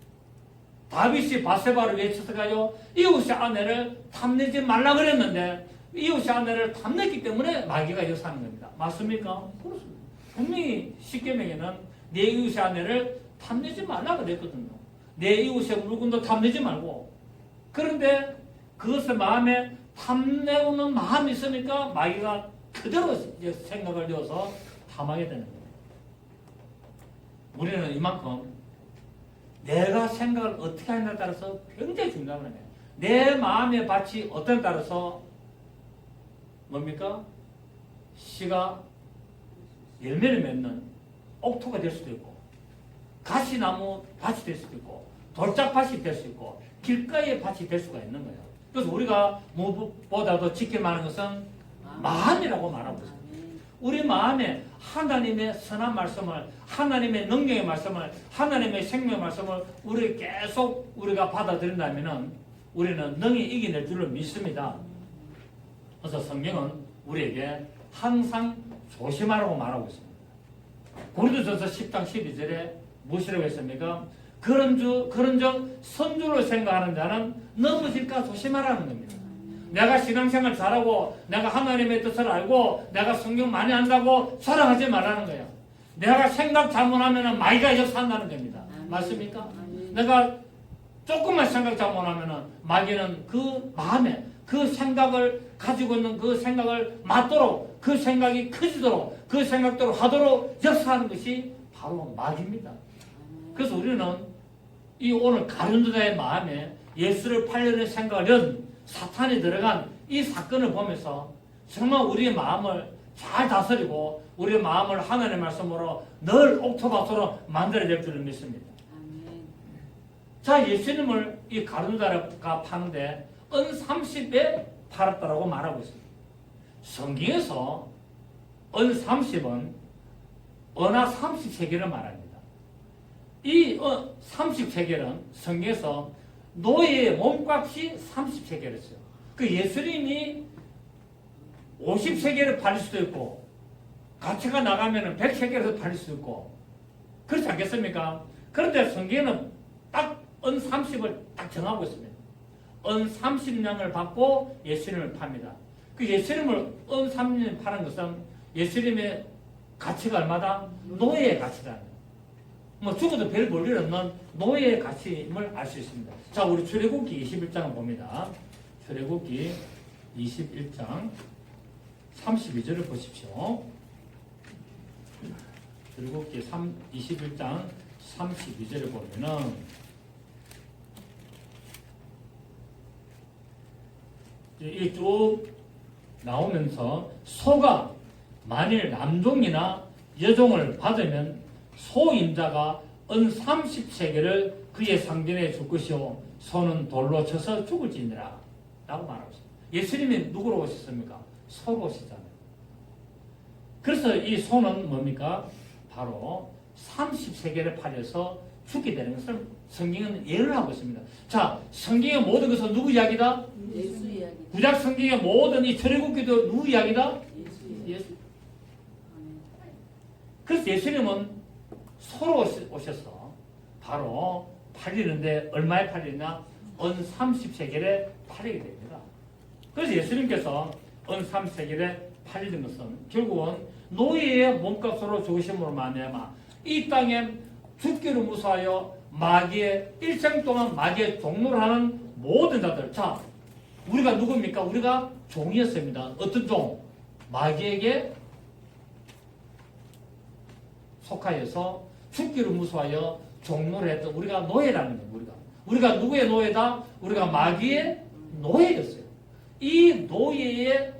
다윗이 바세바를 외쳤을까요? 이웃의 아내를 탐내지 말라 그랬는데 이웃의 아내를 탐냈기 때문에 마귀가 역사하는 겁니다. 맞습니까? 그렇습니다. 분명히 십계명에는 내 이웃의 아내를 탐내지 말라 그랬거든요. 내 이웃의 물건도 탐내지 말고. 그런데 그것을 마음에 탐내고는 마음이 있으니까 마귀가 그대로 생각을 넣어서 탐하게 되는 거예요. 우리는 이만큼 내가 생각을 어떻게 하느냐에 따라서 굉장히 중요한 거예요. 내 마음의 밭이 어떤 따라서 뭡니까? 씨가 열매를 맺는 옥토가 될 수도 있고, 가시나무 밭이 될 수도 있고, 돌짝밭이 될 수 있고, 길가의 밭이 될 수가 있는 거예요. 그래서 우리가 무엇보다도 지킬 만한 것은 마음이라고 말하고 있습니다. 우리 마음에 하나님의 선한 말씀을, 하나님의 능력의 말씀을, 하나님의 생명의 말씀을 우리 계속 우리가 받아들인다면 우리는 능히 이겨낼 줄을 믿습니다. 그래서 성경은 우리에게 항상 조심하라고 말하고 있습니다. 고린도전서 10장 12절에 무엇이라고 했습니까? 그런즉 선주를 생각하는 자는 넘어질까 조심하라는 겁니다. 내가 신앙생활 잘하고 내가 하나님의 뜻을 알고 내가 성경 많이 안다고 자랑하지 말라는 거예요. 내가 생각 잘못하면 마귀가 역사한다는 겁니다. 맞습니까? 내가 조금만 생각 잘못하면 마귀는 그 마음에 그 생각을 가지고 있는 그 생각을 맞도록, 그 생각이 커지도록, 그 생각대로 하도록 역사하는 것이 바로 마귀입니다. 그래서 우리는 이 오늘 가룟유다의 마음에 예수를 팔려는 생각을 연 사탄이 들어간 이 사건을 보면서 정말 우리의 마음을 잘 다스리고 우리의 마음을 하나님의 말씀으로 늘 옥토밭으로 만들어야 될 줄을 믿습니다. 자, 예수님을 이 가룟유다가 파는데 은 30에 팔았다라고 말하고 있습니다. 성경에서 은 30은 은하 30세계를 말합니다. 이 30세계는 성경에서 노예의 몸값이 30세계였어요. 그 예수님이 50세계를 팔릴 수도 있고 가치가 나가면 100세계에서 팔릴 수도 있고 그렇지 않겠습니까? 그런데 성경에는 딱 은 30을 딱 정하고 있습니다. 은 30냥을 받고 예수님을 팝니다. 그 예수님을 은 30냥 파는 것은 예수님의 가치가 얼마다? 노예의 가치다. 뭐 죽어도 별 볼 일 없는 노예의 가치임을 알 수 있습니다. 자, 우리 출애굽기 21장을 봅니다. 출애굽기 21장 32절을 보십시오. 출애굽기 21장 32절을 보면은 이게 쭉 나오면서 소가 만일 남종이나 여종을 받으면 소임자가 은 30세겔을 그의 상전에 줄 것이요 소는 돌로 쳐서 죽을지니라 라고 말하고 있습니다. 예수님이 누구로 오셨습니까? 소로 오시잖아요. 그래서 이 소는 뭡니까? 바로 30세겔을 팔려서 죽게 되는 것을 성경은 예언을 하고 있습니다. 자, 성경의 모든 것은 누구 이야기다? 예수 이야기. 구약 성경의 모든 이 출애굽기도 누구 이야기다? 예수. 그래서 예수님은 소로 오셔서 바로 팔리는데 얼마에 팔리냐? 은 30세겔에 팔리게 됩니다. 그래서 예수님께서 은 30세겔에 팔리는 것은 결국은 노예의 몸값으로 죽으심으로 말미암아 이 땅에 죽기를 무사하여 마귀의 일생 동안 마귀의 종노를 하는 모든 자들. 자, 우리가 누굽니까? 우리가 종이었습니다. 어떤 종? 마귀에게 속하여서 죽기를 무서워하여 종노를 했던 우리가 노예라는 거예요. 우리가 누구의 노예다? 우리가 마귀의 노예였어요. 이 노예의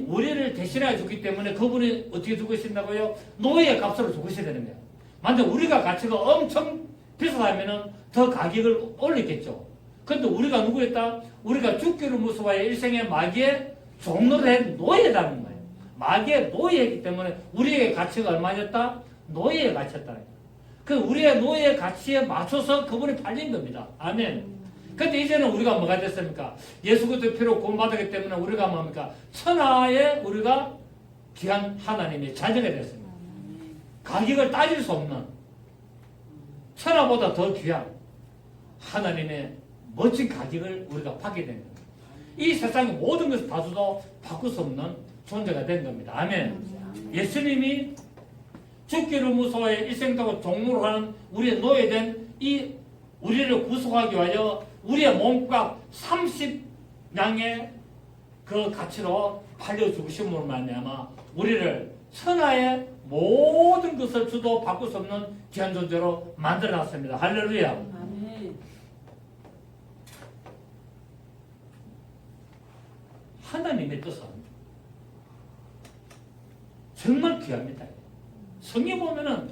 우리를 대신하여 죽기 때문에 그분이 어떻게 죽으신다고요? 노예의 값으로 죽으셔야 되는 거예요. 만약 우리가 가치가 엄청 비싸다면 더 가격을 올리겠죠. 그런데 우리가 누구였다? 우리가 죽기를 무서워하여 일생의 마귀의 종노를 한 노예라는 거예요. 마귀의 노예이기 때문에 우리의 가치가 얼마였다? 노예의 가치였다는 거예요. 그 우리의 노예의 가치에 맞춰서 그분이 팔린 겁니다. 아멘. 근데 이제는 우리가 뭐가 됐습니까? 예수 그리스도의 피로 구원받았기 때문에 우리가 뭡니까? 천하에 우리가 귀한 하나님의 자녀가 됐습니다. 가격을 따질 수 없는 천하보다 더 귀한 하나님의 멋진 가격을 우리가 받게 된 겁니다. 이 세상의 모든 것을 다 줘도 바꿀 수 없는 존재가 된 겁니다. 아멘. 예수님이 죽기를 무서워해 일생동안 종로를 하는 우리의 노예된 이 우리를 구속하기 위하여 우리의 몸값 30냥의 그 가치로 팔려 죽으심으로 말미암아 우리를 천하의 모든 것을 주도 바꿀 수 없는 귀한 존재로 만들어놨습니다. 할렐루야. 아멘. 하나님의 뜻은 정말 귀합니다. 성경 보면은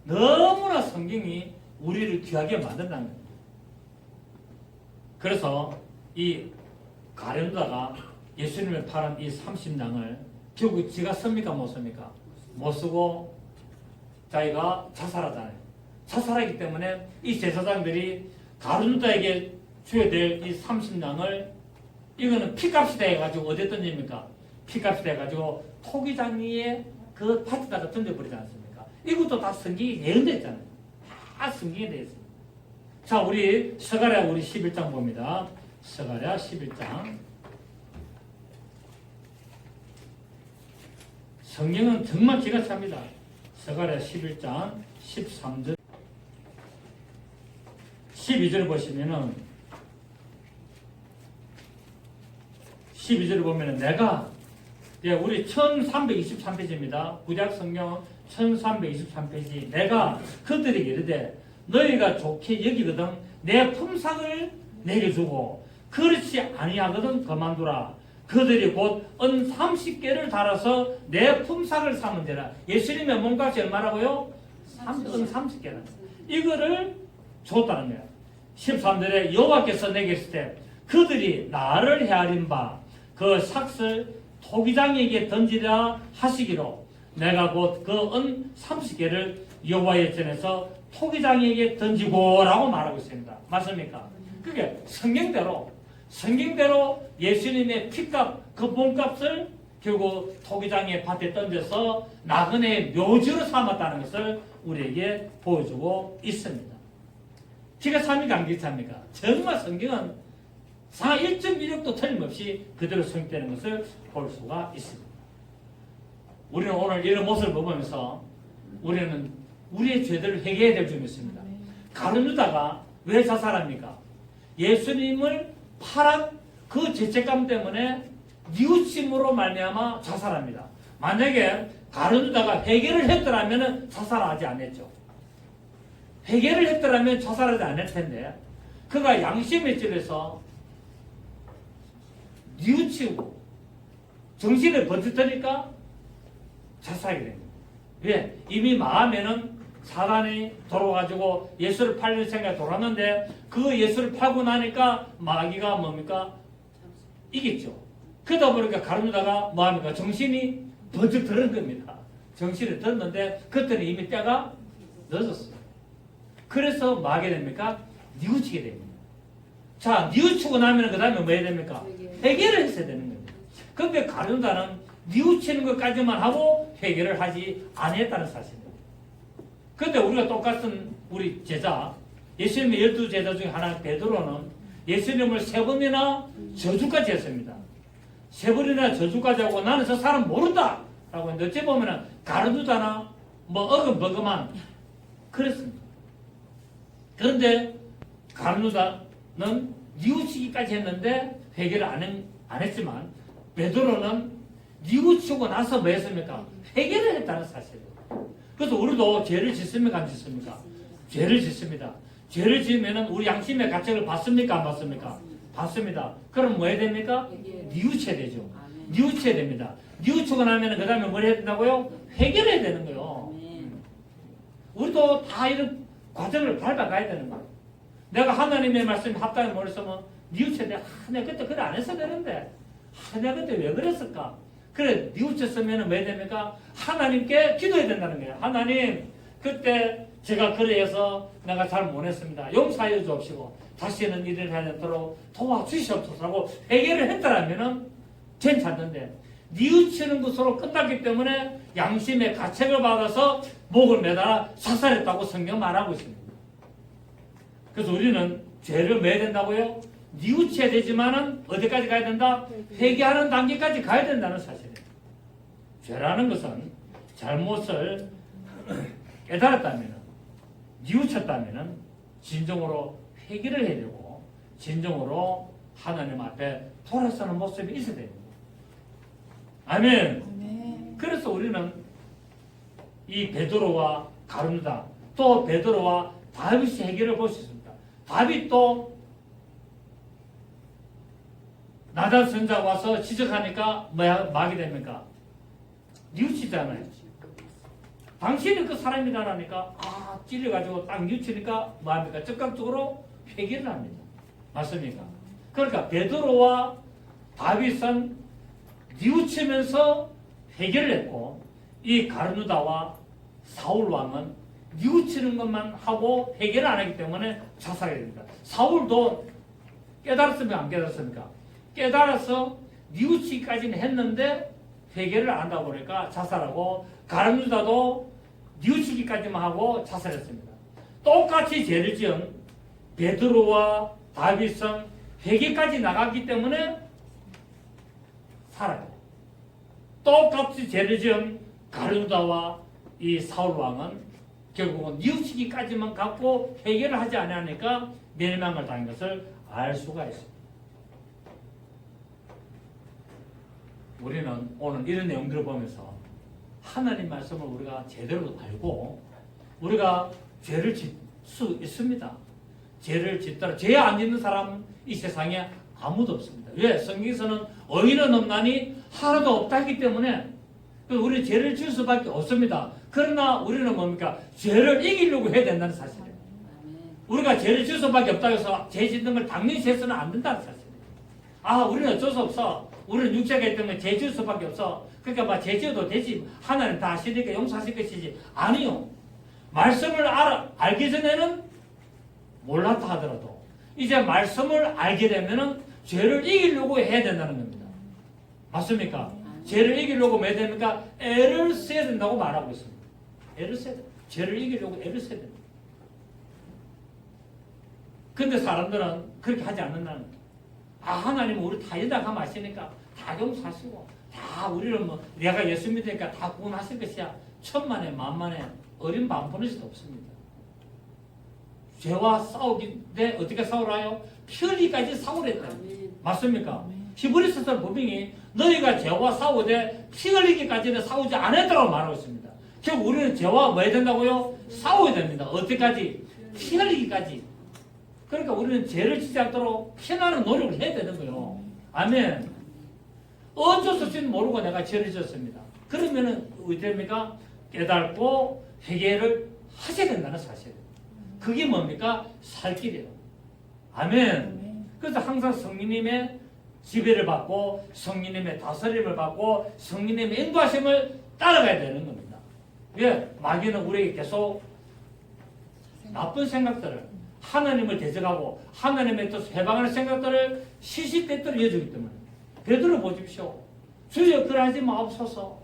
너무나 성경이 우리를 귀하게 만든다는 겁니다. 그래서 이 가룟유다가 예수님을 팔은 이 30냥을 결국 지가 씁니까 못 씁니까? 못 쓰고 자기가 자살하잖아요. 자살하기 때문에 이 제사장들이 가룟유다에게 줘야 될 이 30냥을 이거는 피값이 돼가지고 어디에 던집니까? 피값이 돼가지고 토기장이의 그 밭에다가 던져버리지 않습니까? 이것도 다 성경이 예언되어 있잖아요. 다 성경에 되어 있습니다. 자, 우리 스가랴 우리 11장 봅니다. 스가랴 11장. 성경은 정말 기가 찹니다. 스가랴 11장 13절 12절 보시면은 12절을 보면은 내가 우리 1323페이지입니다. 구약 성경 1323페이지. 내가 그들에게 이르되 너희가 좋게 여기거든 내 품삯을 내게 주고 그렇지 아니하거든 그만두라. 그들이 곧 은 30개를 달아서 내 품삯을 삼은 데라. 예수님의 몸값이 얼마라고요? 은 30개라. 이거를 줬다는 거예요. 13절에 여호와께서 내게 있을 때 그들이 나를 헤아린 바 그 삭슬 토기장에게 던지라 하시기로 내가 곧 그 은 30개를 여호와의 전에서 토기장에게 던지고라고 말하고 있습니다. 맞습니까? 그게 성경대로 예수님의 피값 그 몸값을 결국 토기장의 밭에 던져서 나그네의 묘지로 삼았다는 것을 우리에게 보여주고 있습니다. 기가 찹니까 안 기가 찹니까? 정말 성경은 상 1.1력도 틀림없이 그대로 성립되는 것을 볼 수가 있습니다. 우리는 오늘 이런 모습을 보면서 우리는 우리의 죄들을 회개해야 될 점이 있습니다. 가룟유다가 왜 자살합니까? 예수님을 팔은 그 죄책감 때문에 뉘우침으로 말미암아 자살합니다. 만약에 가룟유다가 회개를 했더라면 자살하지 않았죠. 회개를 했더라면 자살하지 않을 텐데 그가 양심의 찔에서 뉘우치고 정신을 번쩍뜨니까 자살하게 됩니다. 왜? 이미 마음에는 사단이 돌아가지고 예수를 팔릴 생각이 돌았는데 그 예수를 팔고 나니까 마귀가 뭡니까? 이겼죠. 그러다 보니까 가룟유다가 뭐합니까? 정신이 번쩍 드는 겁니다. 정신이 들었는데 그때는 이미 때가 늦었어요. 그래서 뭐 하게 됩니까? 뉘우치게 됩니다. 자, 뉘우치고 나면 그 다음에 뭐 해야 됩니까? 회개를 했어야 되는 겁니다. 근데 가룟유다는 뉘우치는 것까지만 하고 회개를 하지 않았다는 사실입니다. 근데 우리가 똑같은 우리 제자, 예수님의 12제자 중에 하나 베드로는 예수님을 3번이나 저주까지 했습니다. 3번이나 저주까지 하고 나는 저 사람 모른다! 라고 했는데 어찌 보면 가룟유다나 뭐 어금버금한 그랬습니다. 그런데 가룟유다는 뉘우치기까지 했는데 회개를 안 했지만 베드로는 뉘우치고 나서 뭐 했습니까? 회개를 했다는 사실이에요. 그래서 우리도 죄를 짓습니까? 안 짓습니까? 죄를 짓습니다. 죄를 지으면 우리 양심의 가책을 받습니까? 안 받습니까? 받습니다. 그럼 뭐 해야 됩니까? 뉘우쳐야 되죠. 뉘우쳐야 됩니다. 뉘우치고 나면 그 다음에 뭘 해야 된다고요? 회개를 해야 되는 거예요. 우리도 다 이런 과정을 밟아가야 되는 거예요. 내가 하나님의 말씀에 합당히 모르겠으면 뉘우쳐야 돼. 내가 그때 그래 안 했어야 되는데 내가 그때 왜 그랬을까? 그래 뉘우쳤으면 왜 됩니까? 하나님께 기도해야 된다는 거예요. 하나님 그때 제가 그래서 내가 잘 못했습니다. 용서하여 주옵시고 다시는 일을 하지 않도록 도와주시옵소서라고 회개를 했더라면 괜찮는데 뉘우치는 것으로 끝났기 때문에 양심의 가책을 받아서 목을 매달아 자살했다고 성경 말하고 있습니다. 그래서 우리는 죄를 왜 된다고요? 뉘우쳐야 되지만은 어디까지 가야 된다? 회개하는 단계까지 가야 된다는 사실이에요. 죄라는 것은 잘못을 깨달았다면, 뉘우쳤다면 진정으로 회개를 해야 되고 진정으로 하나님 앞에 돌아서는 모습이 있어야 됩니다. 아멘. 그래서 우리는 이 베드로와 가룟유다 또 베드로와 다윗의 해결을 볼 수 있습니다. 다윗도 나단 선자가 와서 지적하니까 뭐 하게 됩니까? 뉘우치잖아요. 당신이 그 사람이다라니까 찔려가지고 딱 뉘우치니까 뭐 합니까? 즉각적으로 회개를 합니다. 맞습니까? 그러니까 베드로와 다윗은 뉘우치면서 회개를 했고 이 가룟유다와 사울 왕은 뉘우치는 것만 하고 회개를 안 하기 때문에 자살하게 됩니다. 사울도 깨달았습니까? 안 깨달았습니까? 깨달아서 뉘우치기까지는 했는데 회개를 안 하다 보니까 자살하고 가룟유다도 뉘우치기까지만 하고 자살했습니다. 똑같이 죄를 지은 베드로와 다윗은 회개까지 나갔기 때문에 살아요. 똑같이 죄를 지은 가룟유다와 이 사울 왕은 결국은 뉘우치기까지만 갖고 회개를 하지 않으니까 멸망을 당한 것을 알 수가 있습니다. 우리는 오늘 이런 내용들을 보면서 하나님 말씀을 우리가 제대로 알고 우리가 죄를 짓 수 있습니다. 죄를 짓더라. 죄 안 짓는 사람 이 세상에 아무도 없습니다. 왜? 성경에서는 의인은 없나니 하나도 없다 했기 때문에 우리 죄를 지을 수밖에 없습니다. 그러나 우리는 뭡니까? 죄를 이기려고 해야 된다는 사실이에요. 우리가 죄를 지을 수밖에 없다고 해서 죄 짓는 걸 당연히 해서는 안 된다는 사실이에요. 우리는 어쩔 수 없어. 우리는 육체가 있기 때문에 죄 지을 수밖에 없어. 그러니까 막 죄 지어도 되지. 하나님 다 아시니까 용서하실 것이지. 아니요. 말씀을 알기 전에는 몰랐다 하더라도 이제 말씀을 알게 되면은 죄를 이기려고 해야 된다는 겁니다. 맞습니까? 죄를 이기려고 뭐 해야 됩니까? 애를 써야 된다고 말하고 있습니다. 애를 써야 됩니다. 죄를 이기려고 애를 써야 됩니다. 근데 사람들은 그렇게 하지 않는다는 거예요. 하나님은 우리 다 여자가 마시니까 다 용서하시고 다 우리는 뭐 내가 예수 믿으니까 다 구원하실 것이야. 천만에 만만에 어린 반포릇이도 없습니다. 죄와 싸우기인데 어떻게 싸우라요? 피 흘리기까지 싸우랬다. 맞습니까? 히브리서는 분명히 너희가 죄와 싸우되 피 흘리기까지는 싸우지 않았다고 말하고 있습니다. 결국 우리는 죄와 뭐 해야 된다고요? 싸워야 됩니다. 어디까지? 피 흘리기까지. 그러니까 우리는 죄를 짓지 않도록 피나는 노력을 해야 되는 거예요. 아멘. 어쩔 수 없이 모르고 내가 죄를 지었습니다. 그러면은 어떻게 됩니까? 깨닫고 회개를 하셔야 된다는 사실. 그게 뭡니까? 살 길이에요. 아멘. 그래서 항상 성령님의 지배를 받고 성령님의 다스림을 받고 성령님의 인도하심을 따라가야 되는 겁니다. 왜? 마귀는 우리에게 계속 나쁜 생각들을 하나님을 대적하고 하나님의 뜻 해방하는 생각들을 시시때때로 이어주기 때문에 베드로 보십시오. 주여 그러하지 마옵소서.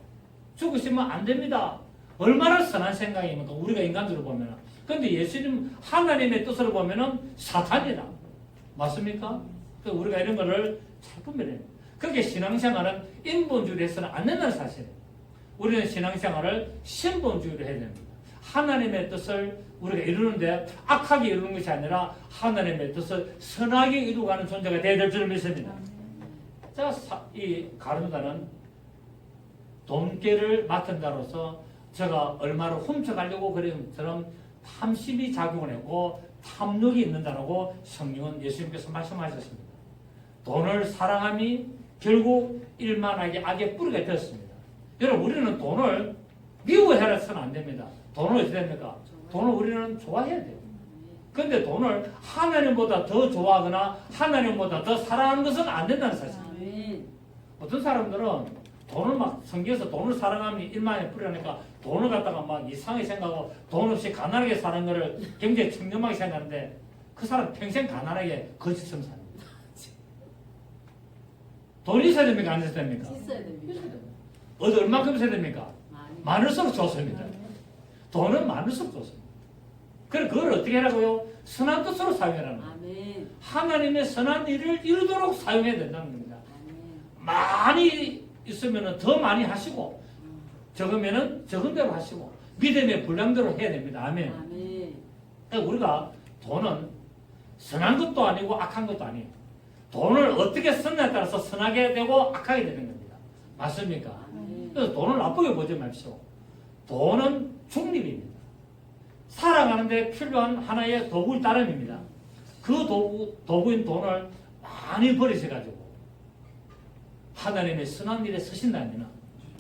죽으시면 안 됩니다. 얼마나 선한 생각입니까? 우리가 인간들로 보면. 그런데 예수님 하나님의 뜻으로 보면은 사탄이다. 맞습니까? 그러니까 우리가 이런 거를 자꾸 말해요. 그렇게 신앙생활은 인본주의로 해서는 안 된다는 사실이에요. 우리는 신앙생활을 신본주의로 해야 됩니다. 하나님의 뜻을 우리가 이루는데 악하게 이루는 것이 아니라 하나님의 뜻을 선하게 이루어가는 존재가 되어야 될 줄 믿습니다. 자, 이 가룟유다는 돈깨를 맡은 자로서 제가 얼마를 훔쳐가려고 그런 것처럼 탐심이 작용을 했고 탐욕이 있는 자라고 성령은 예수님께서 말씀하셨습니다. 돈을 사랑함이 결국 일만하게 악의 뿌리가 되었습니다. 여러분 우리는 돈을 미워해서는 안 됩니다. 돈을 어떻게 됩니까? 돈을 우리는 좋아해야 돼요. 그런데 돈을 하나님보다 더 좋아하거나 하나님보다 더 사랑하는 것은 안 된다는 사실입니다. 어떤 사람들은 돈을 막 성경에서 돈을 사랑하면 일만의 뿌리라니까 돈을 갖다가 막 이상하게 생각하고 돈 없이 가난하게 사는 것을 굉장히 청렴하게 생각하는데 그 사람 평생 가난하게 거짓처럼 삽니다. 돈이 있어야 됩니까? 안 있어야 됩니까? 있어야 됩니다. 어디 얼마큼 있어야 됩니까? 많을수록 좋습니다. 돈은 많을수록 좋습니다. 그래 그걸 어떻게 하라고요? 선한 뜻으로 사용하라는 거예요. 하나님의 선한 일을 이루도록 사용해야 된다는 겁니다. 많이 있으면 더 많이 하시고 적으면 적은 대로 하시고 믿음의 분량대로 해야 됩니다. 아멘. 그러니까 우리가 돈은 선한 것도 아니고 악한 것도 아니에요. 돈을 어떻게 쓰느냐에 따라서 선하게 되고 악하게 되는 겁니다. 맞습니까? 그래서 돈을 나쁘게 보지 마십시오. 돈은 중립입니다. 살아가는데 필요한 하나의 도구의 따름입니다. 그 도구인 돈을 많이 버리셔가지고 하나님의 선한 일에 서신다면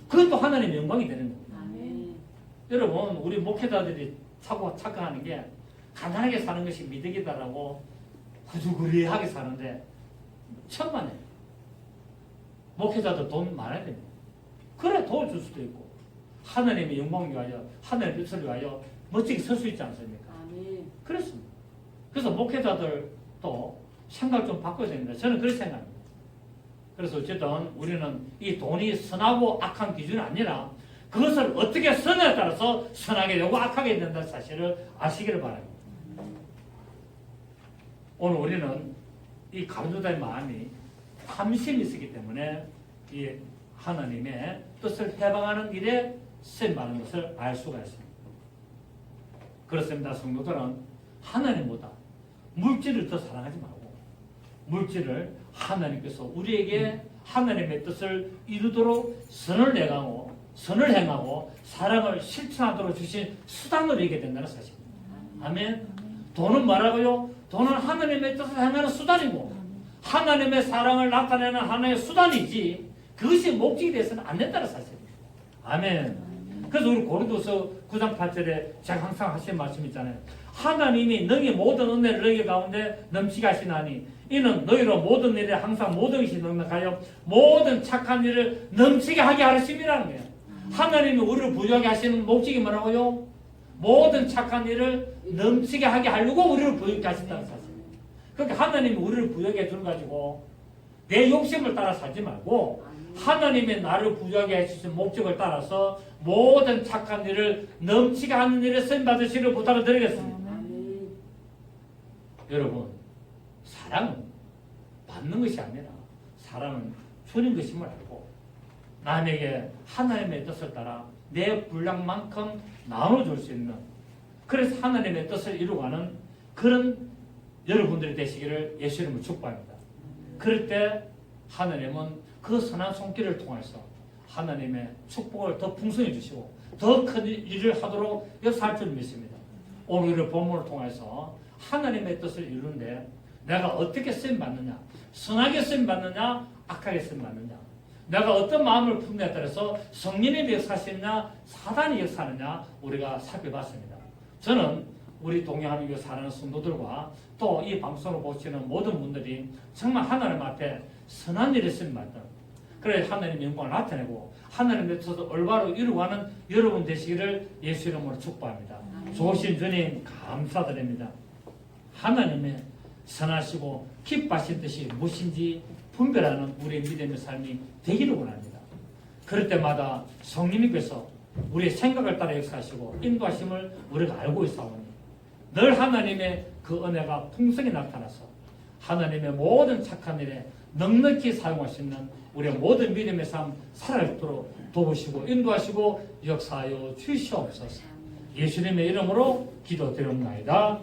그것도 하나님의 영광이 되는 겁니다. 여러분 우리 목회자들이 자꾸 착각하는 게 가난하게 사는 것이 미덕이다라고 구주구리하게 사는데 천만에 목회자도 돈 많아야 됩니다. 그래 도와줄 수도 있고 하나님의 영광을 위하여 하나님의 뜻을 위하여 멋지게 설 수 있지 않습니까? 그렇습니다. 그래서 목회자들도 생각 좀 바꿔야 됩니다. 저는 그렇게 생각합니다. 그래서 어쨌든 우리는 이 돈이 선하고 악한 기준이 아니라 그것을 어떻게 쓰느냐에 따라서 선하게 되고 악하게 된다는 사실을 아시기를 바랍니다. 오늘 우리는 이 가룟유다의 마음이 탐심이 있었기 때문에 이 하나님의 뜻을 해방하는 일에 쓰임받는 것을 알 수가 있습니다. 그렇습니다. 성도들은 하나님보다 물질을 더 사랑하지 말고 물질을 하나님께서 우리에게 하나님의 뜻을 이루도록 선을 행하고 사랑을 실천하도록 주신 수단으로 이게 된다는 사실입니다. 아멘. 돈은 뭐라고요? 돈은 하나님의 뜻을 행하는 수단이고 하나님의 사랑을 나타내는 하나의 수단이지 그것이 목적이 돼서는 안 된다는 사실입니다. 아멘. 그래서 우리 고린도서 9장 8절에 제가 항상 하시는 말씀 있잖아요. 하나님이 너희 모든 은혜를 너희 가운데 넘치게 하시나니 이는 너희로 모든 일에 항상 모든 것이 넉넉하여 모든 착한 일을 넘치게 하게 하심이라는 거예요. 하나님이 우리를 부유하게 하시는 목적이 뭐라고요? 모든 착한 일을 넘치게 하게 하려고 우리를 부유하게 하신다는 사실이에요. 그러니까 하나님이 우리를 부유하게 해주는 가지고 내 욕심을 따라 살지 말고 하나님의 나를 부유하게 해주신 목적을 따라서 모든 착한 일을 넘치게 하는 일에 쓰임받으시를 부탁을 드리겠습니다. 여러분 사랑은 받는 것이 아니라 사랑은 주는 것임을 알고 남에게 하나님의 뜻을 따라 내 분량만큼 나눠줄 수 있는 그래서 하나님의 뜻을 이루어가는 그런 여러분들이 되시기를 예수 이름으로 축복합니다. 그럴 때 하나님은 그 선한 손길을 통해서 하나님의 축복을 더 풍성히 주시고 더 큰 일을 하도록 역사할 줄 믿습니다. 오늘의 본문을 통해서 하나님의 뜻을 이루는데 내가 어떻게 쓰임받느냐, 선하게 쓰임받느냐, 악하게 쓰임받느냐, 내가 어떤 마음을 품느냐에 따라서 성령님이 역사하시느냐 사단이 역사하느냐 우리가 살펴봤습니다. 저는 우리 동양하는 사는 성도들과 또 이 방송을 보시는 모든 분들이 정말 하나님 앞에 선한 일을 했으면 맞다. 그래 하나님의 영광을 나타내고 하나님의 뜻을 올바로 이루어가는 여러분 되시기를 예수 이름으로 축복합니다. 좋으신 주님 감사드립니다. 하나님의 선하시고 기뻐하신 뜻이 무엇인지 분별하는 우리의 믿음의 삶이 되기를 원합니다. 그럴 때마다 성령님께서 우리의 생각을 따라 역사하시고 인도하심을 우리가 알고 있사오니 늘 하나님의 그 은혜가 풍성히 나타나서 하나님의 모든 착한 일에 넉넉히 사용할 수 있는 우리의 모든 믿음의 삶 살아있도록 도우시고 인도하시고 역사하여 주시옵소서. 예수님의 이름으로 기도드립니다.